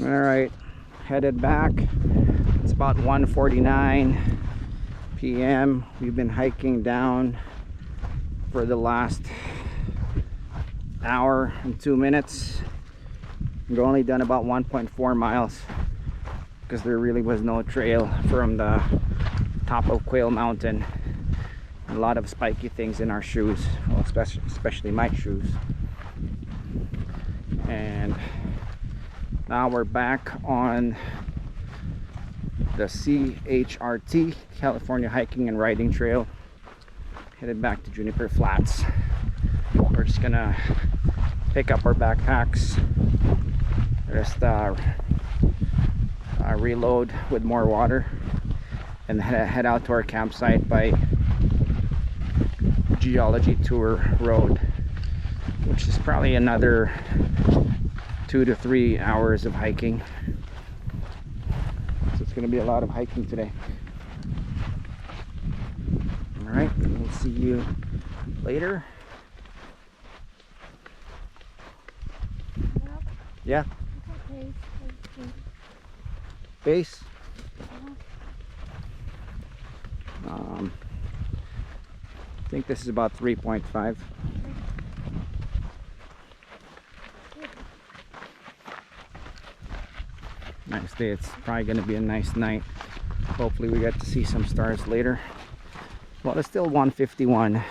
All right, headed back. It's about 1:49 p.m. We've been hiking down for the last hour and 2 minutes. We've only done about 1.4 miles because there really was no trail from the top of Quail Mountain. A lot of spiky things in our shoes, well, especially my shoes. And now we're back on the CHRT, California Hiking and Riding Trail, headed back to Juniper Flats. We're just gonna pick up our backpacks, just reload with more water, and head out to our campsite by Geology Tour Road, which is probably another 2 to 3 hours of hiking. So it's going to be a lot of hiking today. All right, we'll see you later. Yeah. Base. I think this is about 3.5. Nice day. It's probably going to be a nice night. Hopefully we get to see some stars later. Well, it's still 1:51.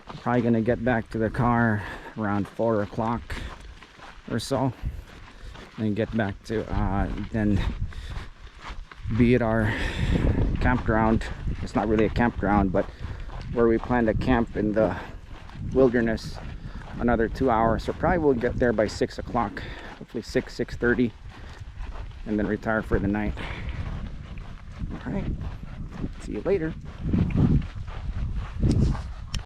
I'm probably going to get back to the car around 4 o'clock or so, and get back to then be at our campground. It's not really a campground, but where we plan to camp in the wilderness another 2 hours. So probably we'll get there by 6 o'clock, hopefully 6:30, and then retire for the night. All right, see you later.